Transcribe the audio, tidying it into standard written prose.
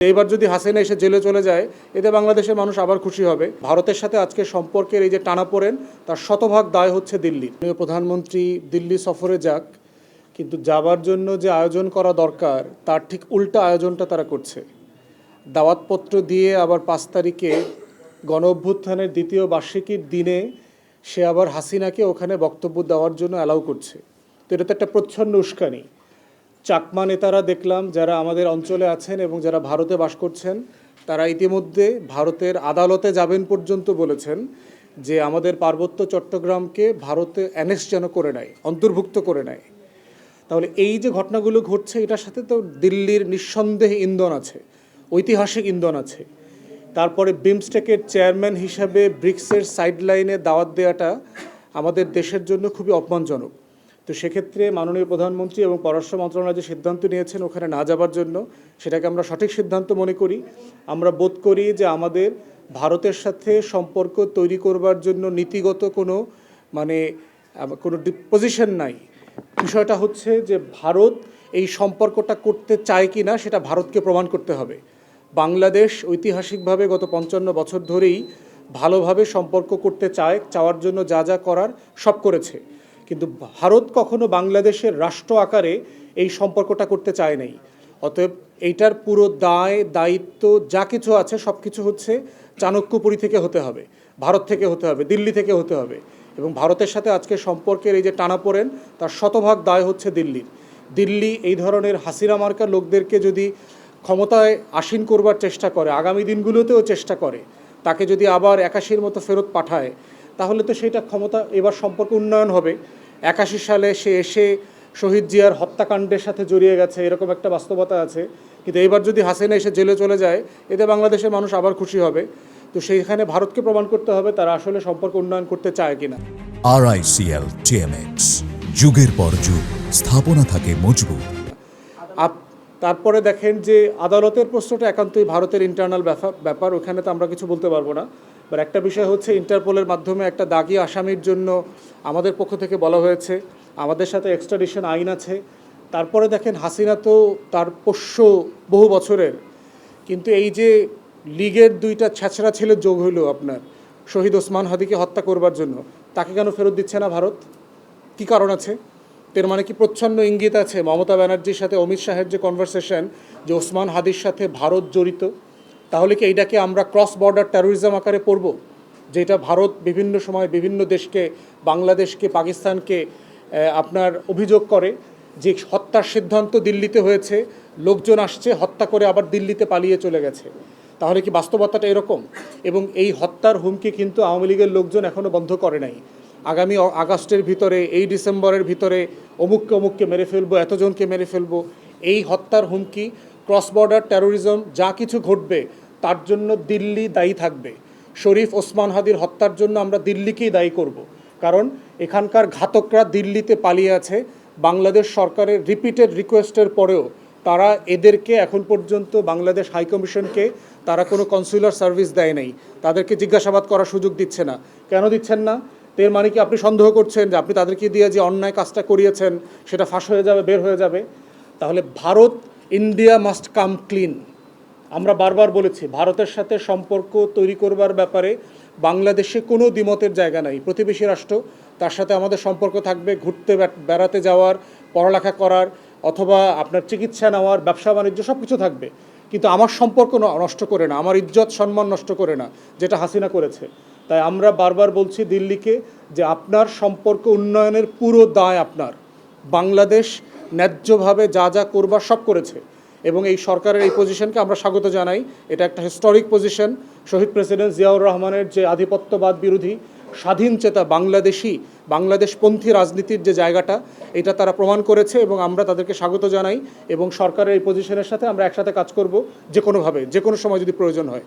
এইবার যদি হাসিনা এসে জেলে চলে যায়, এতে বাংলাদেশের মানুষ আবার খুশি হবে। ভারতের সাথে আজকে সম্পর্কের এই যে টানাপোড়েন, তার শতভাগ দায় হচ্ছে দিল্লির। প্রধানমন্ত্রী দিল্লি সফরে যাক, কিন্তু যাবার জন্য যে আয়োজন করা দরকার তার ঠিক উল্টা আয়োজনটা তারা করছে। দাওয়াতপত্র দিয়ে আবার 5 তারিখে গণ অভ্যুত্থানের দ্বিতীয় বার্ষিকীর দিনে সে আবার হাসিনাকে ওখানে বক্তব্য দেওয়ার জন্য অ্যালাউ করছে। তো এটা তো একটা প্রচ্ছন্ন উস্কানি। চাকমা নেতারা দেখলাম যারা আমাদের অঞ্চলে আছেন এবং যারা ভারতে বাস করছেন, তারা ইতিমধ্যে ভারতের আদালতে যাবেন পর্যন্ত বলেছেন যে আমাদের পার্বত্য চট্টগ্রামকে ভারতে অ্যানেক্স যেন করে নেয়, অন্তর্ভুক্ত করে নেয়। তাহলে এই যে ঘটনাগুলো ঘটছে, এটার সাথে তো দিল্লির নিঃসন্দেহে ইন্ধন আছে, ঐতিহাসিক ইন্ধন আছে। তারপরে বিমস্টেকের চেয়ারম্যান হিসাবে ব্রিক্সের সাইডলাইনে দাওয়াত দেওয়াটা আমাদের দেশের জন্য খুবই অপমানজনক। তো সেক্ষেত্রে মাননীয় প্রধানমন্ত্রী এবং পররাষ্ট্র মন্ত্রণালয় যে সিদ্ধান্ত নিয়েছেন ওখানে না যাবার জন্য, সেটাকে আমরা সঠিক সিদ্ধান্ত মনে করি। আমরা বোধ করি যে আমাদের ভারতের সাথে সম্পর্ক তৈরি করবার জন্য নীতিগত কোনো পজিশন নাই। বিষয়টা হচ্ছে যে ভারত এই সম্পর্কটা করতে চায় কি না সেটা ভারতকে প্রমাণ করতে হবে। বাংলাদেশ ঐতিহাসিকভাবে গত 55 বছর ধরেই ভালোভাবে সম্পর্ক করতে চাওয়ার জন্য যা যা করার সব করেছে, কিন্তু ভারত কখনো বাংলাদেশের রাষ্ট্র আকারে এই সম্পর্কটা করতে চায় নাই। অতএব এইটার পুরো দায়িত্ব যা কিছু আছে সব কিছু হচ্ছে চাণক্যপুরী থেকে হতে হবে, ভারত থেকে হতে হবে, দিল্লি থেকে হতে হবে। এবং ভারতের সাথে আজকে সম্পর্কের এই যে টানাপোড়েন, তার শতভাগ দায় হচ্ছে দিল্লির। দিল্লি এই ধরনের হাসিনা মার্কা লোকদেরকে যদি ক্ষমতায় আসীন করবার চেষ্টা করে, আগামী দিনগুলোতেও চেষ্টা করে, তাকে যদি আবার 81-র মতো ফেরত পাঠায়, তাহলে তো সেটা ক্ষমতা এবার সম্পর্ক উন্নয়ন হবে। 81 সালে সে এসে শহীদ জিয়ার হত্যাকাণ্ডের সাথে জড়িয়ে গেছে, এরকম একটা বাস্তবতা আছে। কিন্তু এইবার যদি হাসিনা এসে জেলে চলে যায়, এতে বাংলাদেশের মানুষ আবার খুশি হবে। তো সেইখানে ভারতকে প্রমাণ করতে হবে তারা আসলে সম্পর্ক উন্নয়ন করতে চায় কিনা। RICL TMX, যুগের পর যুগ স্থাপনা থাকে মজবুত। তারপরে দেখেন যে আদালতের প্রশ্নটা একান্তই ভারতের ইন্টারনাল ব্যাপার, ওখানে তো আমরা কিছু বলতে পারবো না। বাট একটা বিষয় হচ্ছে ইন্টারপোলের মাধ্যমে একটা দাগি আসামির জন্য আমাদের পক্ষ থেকে বলা হয়েছে, আমাদের সাথে এক্সট্রাডিশন আইন আছে। তারপরে দেখেন হাসিনা তো তার পোষ্য বহু বছরের, কিন্তু এই যে লীগের 2টা ছ্যাঁচড়া ছেলে যোগ হইল আপনার শহীদ ওসমান হাদিকে হত্যা করবার জন্য, তাকে কেন ফেরত দিচ্ছে না ভারত? কি কারণ আছে? এর মানে কি প্রচ্ছন্ন ইঙ্গিত আছে মমতা ব্যানার্জির সাথে অমিত শাহের যে কনভারসেশন, যে ওসমান হাদির সাথে ভারত জড়িত? তাহলে কি এইটাকে আমরা ক্রস বর্ডার টেরোরিজম আকারে পড়ব, যেটা ভারত বিভিন্ন সময় বিভিন্ন দেশকে, বাংলাদেশকে, পাকিস্তানকে আপনার অভিযোগ করে যে হত্যার সিদ্ধান্ত দিল্লিতে হয়েছে, লোকজন আসছে হত্যা করে আবার দিল্লিতে পালিয়ে চলে গেছে? তাহলে কি বাস্তবতাটা এরকম? এবং এই হত্যার হুমকি কিন্তু আওয়ামী লীগের লোকজন এখনও বন্ধ করে নাই। আগামী আগস্টের ভিতরে, এই ডিসেম্বরের ভিতরে অমুককে মেরে ফেলবো, এতজনকে মেরে ফেলবো, এই হত্যার হুমকি, ক্রস বর্ডার টেরোরিজম যা কিছু ঘটবে তার জন্য দিল্লি দায়ী থাকবে। শরীফ ওসমান হাদির হত্যার জন্য আমরা দিল্লিকেই দায়ী করব, কারণ এখানকার ঘাতকরা দিল্লিতে পালিয়ে আছে। বাংলাদেশ সরকারের রিপিটেড রিকোয়েস্টের পরেও তারা এদেরকে এখন পর্যন্ত বাংলাদেশ হাইকমিশনকে তারা কোনো কনসুলার সার্ভিস দেয় নাই, তাদেরকে জিজ্ঞাসাবাদ করার সুযোগ দিচ্ছে না। কেন দিচ্ছেন না? এর মানে কি আপনি সন্দেহ করছেন যে আপনি তাদেরকে দিয়ে যে অন্যায় কাজটা করিয়েছেন সেটা ফাঁস হয়ে যাবে, বের হয়ে যাবে? তাহলে Bharat, India must come clean. আমরা বারবার বলেছি ভারতের সাথে সম্পর্ক তৈরি করবার ব্যাপারে বাংলাদেশে কোনো দ্বিমতের জায়গা নাই। প্রতিবেশী রাষ্ট্র, তার সাথে আমাদের সম্পর্ক থাকবে, ঘুরতে বেড়াতে যাওয়ার, পড়ালেখা করার, অথবা আপনার চিকিৎসা নেওয়ার, ব্যবসা বাণিজ্য সব কিছু থাকবে। কিন্তু আমার সম্পর্ক নষ্ট করে না, আমার ইজ্জত সম্মান নষ্ট করে না, যেটা হাসিনা করেছে। তাই আমরা বারবার বলছি দিল্লিকে যে আপনার সম্পর্ক উন্নয়নের পুরো দায় আপনার। বাংলাদেশ ন্যায্যভাবে যা যা করবার সব করেছে এবং এই সরকারের এই পজিশনকে আমরা স্বাগত জানাই। এটা একটা হিস্টোরিক পজিশন। শহীদ প্রেসিডেন্ট জিয়াউর রহমানের যে আধিপত্যবাদ বিরোধী স্বাধীন চেতা বাংলাদেশপন্থী রাজনীতির যে জায়গাটা, এটা তারা প্রমাণ করেছে এবং আমরা তাদেরকে স্বাগত জানাই। এবং সরকারের এই পজিশনের সাথে আমরা একসাথে কাজ করব, যে কোনোভাবে, যে কোনো সময় যদি প্রয়োজন হয়।